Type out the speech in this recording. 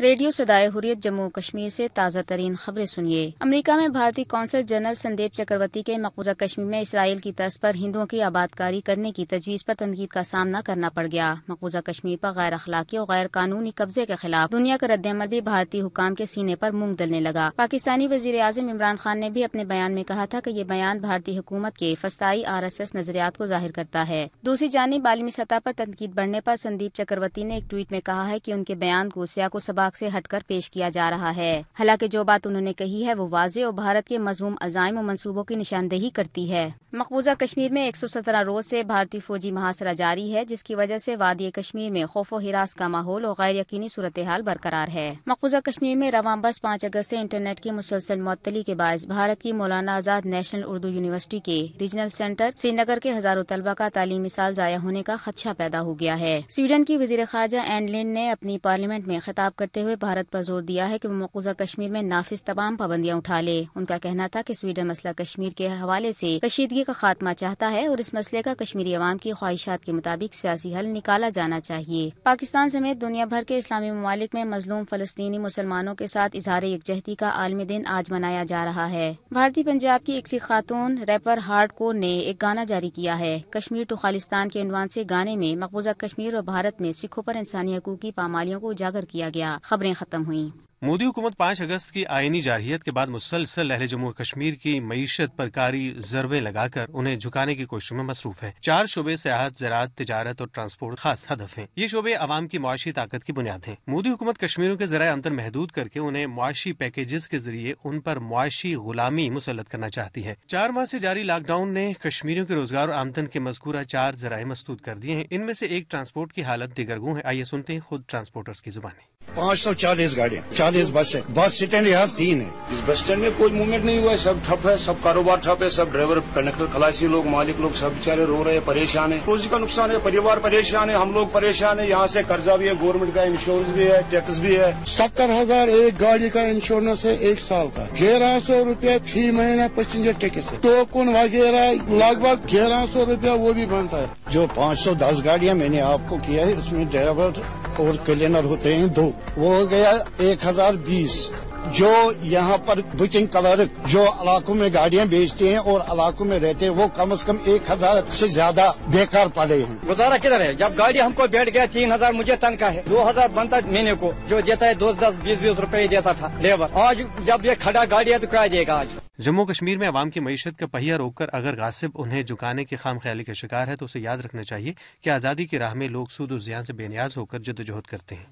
Radio صدائے حریت جموں کشمیر سے تازہ ترین خبریں سنیے۔ امریکہ میں بھارتی قونصل جنرل سندیپ چکرورتی کے مقبوضہ کشمیر میں اسرائیل کی طرز پر ہندوؤں کی آبادکاری کرنے کی تجویز پر تنقید کا سامنا کرنا پڑ گیا۔ مقبوضہ کشمیر پر غیر اخلاقی اور غیر قانونی قبضے کے خلاف دنیا کا رد عمل بھی بھارتی حکام کے سینے پر مونگ دلنے لگا۔ پاکستانی وزیر اعظم عمران خان نے بھی اپنے بیان میں کہا تھا کہ یہ بیان بھارتی حکومت کے فسطائی RSS نظریات کو ظاہر کرتا ہے۔ دوسری جانب عالمی سطح پر تنقید بڑھنے پر سندیپ چکرورتی نے ایک ٹویٹ میں کہا ہے کہ ان کے بیان کو سیاق و سباق سے ہٹ کر پیش کیا جا رہا ہے۔ حالانکہ جو بات انہوں نے کہی ہے وہ واضح اور بھارت کے مذموم عزائم و منصوبوں کی نشاندہی کرتی ہے۔ مقبوضہ کشمیر میں 117 روز سے بھارتی فوجی محاصرہ جاری ہے، جس کی وجہ سے وادی کشمیر میں خوف و ہراس کا ماحول اور غیر یقینی صورتحال برقرار ہے۔ مقبوضہ کشمیر میں رواں بس 5 اگست سے انٹرنیٹ کی مسلسل معطلی کے باعث بھارت کی مولانا آزاد نیشنل اردو یونیورسٹی کے ریجنل سینٹر سری نگر کے ہزاروں طلبہ کا تعلیمی سال ضائع ہونے کا خدشہ پیدا ہو گیا ہے۔ سویڈن کی وزیر خارجہ این لینڈ نے اپنی پارلیمنٹ میں خطاب کرتے ہوئے بھارت پر زور دیا ہے کہ وہ مقبوضہ کشمیر میں نافذ تمام پابندیاں اٹھا لے۔ ان کا کہنا تھا کہ سویڈن مسئلہ کشمیر کے حوالے سے کشیدگی کا خاتمہ چاہتا ہے اور اس مسئلے کا کشمیری عوام کی خواہشات کے مطابق سیاسی حل نکالا جانا چاہیے۔ پاکستان سمیت دنیا بھر کے اسلامی ممالک میں مظلوم فلسطینی مسلمانوں کے ساتھ اظہار یکجہتی کا عالمی دن آج منایا جا رہا ہے۔ بھارتی پنجاب کی ایک سکھ خاتون ریپر ہارڈ کور نے ایک گانا جاری کیا ہے۔ کشمیر ٹو خالصتان کے عنوان سے گانے میں مقبوضہ کشمیر اور بھارت میں سکھوں پر انسانی حقوق کی پامالیوں کو اجاگر کیا گیا۔ خبریں ختم ہوئیں۔ مودی حکومت 5 اگست کی آئینی جارحیت کے بعد مسلسل اہل جموں کشمیر کی معیشت پر کاری ضربیں لگا کر انہیں جھکانے کی کوششوں میں مصروف ہے۔ 4 شعبے سیاحت، زراعت، تجارت اور ٹرانسپورٹ خاص ہدف ہیں۔ یہ شعبے عوام کی معاشی طاقت کی بنیاد ہیں۔ مودی حکومت کشمیریوں کے ذرائع آمدن محدود کر کے انہیں معاشی پیکیجز کے ذریعے ان پر معاشی غلامی مسلط کرنا چاہتی ہے۔ 4 ماہ سے جاری لاک ڈاؤن نے کشمیریوں کے روزگار اور آمدن کے مذکورہ 4 ذرائع مسدود کر دیے ہیں۔ ان میں سے ایک ٹرانسپورٹ کی حالت دیگرگوں ہے۔ آئیے سنتے ہیں خود ٹرانسپورٹرز کی زبانیں۔ 540 گاڑیاں، 40 بسیں، بس اسٹینڈ یہاں 3 ہے۔ اس بس اسٹینڈ میں کوئی موومنٹ نہیں ہوا ہے، سب ٹھپ ہے، سب کاروبار ٹھپ ہے، سب ڈرائیور، کنڈکٹر، خلاسی لوگ، مالک لوگ سب بیچارے رو رہے ہیں، پریشان ہیں، روزی کا نقصان ہے، پریوار پریشان ہے، ہم لوگ پریشان ہیں، یہاں سے قرضہ بھی ہے، گورنمنٹ کا انشورنس بھی ہے، ٹیکس بھی ہے۔ 70,000 ایک گاڑی کا انشورنس ہے 1 سال کا، 1100 روپیہ فی مہینہ پیسنجر ٹیکس ہے، ٹوکن وغیرہ لگ بھگ 1100 روپیہ وہ بھی بنتا ہے۔ جو 510 گاڑیاں میں نے آپ کو کیا ہے اس میں ڈرائیور اور کلینر ہوتے ہیں 2، وہ ہو گیا 1020۔ جو یہاں پر بکنگ کلرک جو علاقوں میں گاڑیاں بیچتے ہیں اور علاقوں میں رہتے ہیں وہ کم از کم 1000 سے زیادہ بیکار پڑے ہیں۔ گزارا کدھر ہے؟ جب گاڑی ہم کو بیٹھ گیا 3000 مجھے تنخواہ ہے، 2000 بنتا مہینے کو، جو دیتا ہے 10-20 روپے دیتا تھا لیبر۔ آج جب یہ کھڑا گاڑی ہے تو کیا دے گا؟ آج جموں کشمیر میں عوام کی معیشت کا پہیہ روک کر اگر غاصب انہیں جھکانے کی خام خیالی کا شکار ہے تو اسے یاد رکھنا چاہیے کہ آزادی کی راہ میں لوگ سود و زیان سے بے نیاز ہو کر جدوجہد کرتے ہیں۔